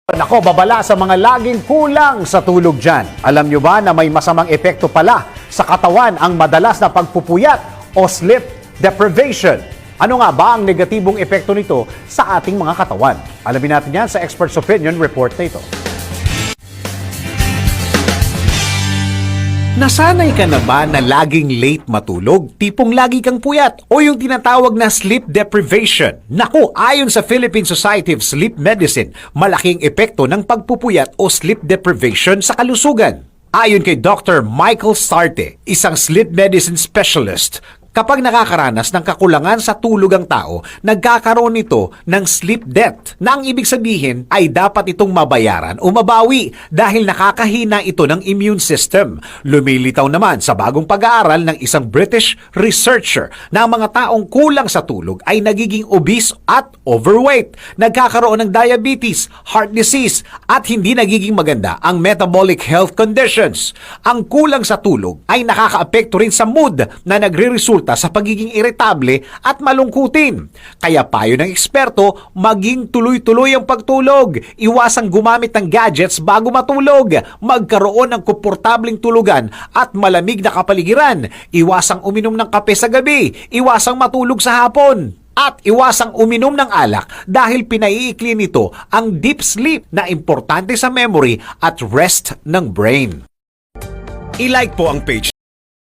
Nako, babala sa mga laging kulang sa tulog dyan. Alam nyo ba na may masamang epekto pala sa katawan ang madalas na pagpupuyat o sleep deprivation? Ano nga ba ang negatibong epekto nito sa ating mga katawan? Alamin natin yan sa Expert's Opinion report na ito. Nasanay ka na ba na laging late matulog? Tipong lagi kang puyat o yung tinatawag na sleep deprivation? Naku, ayon sa Philippine Society of Sleep Medicine, malaking epekto ng pagpupuyat o sleep deprivation sa kalusugan. Ayon kay Dr. Michael Sarte, isang sleep medicine specialist, kapag nakakaranas ng kakulangan sa tulog ang tao, nagkakaroon nito ng sleep debt na ang ibig sabihin ay dapat itong mabayaran o mabawi dahil nakakahina ito ng immune system. Lumilitaw naman sa bagong pag-aaral ng isang British researcher na ang mga taong kulang sa tulog ay nagiging obese at overweight, nagkakaroon ng diabetes, heart disease at hindi nagiging maganda ang metabolic health conditions. Ang kulang sa tulog ay nakakaapekto rin sa mood na nagre-resulta sa pagiging iritable at malungkutin. Kaya payo ng eksperto, maging tuloy-tuloy ang pagtulog. Iwasang gumamit ng gadgets bago matulog. Magkaroon ng komportabling tulugan at malamig na kapaligiran. Iwasang uminom ng kape sa gabi. Iwasang matulog sa hapon. At iwasang uminom ng alak dahil pinaiikli nito ang deep sleep na importante sa memory at rest ng brain. I-like po ang page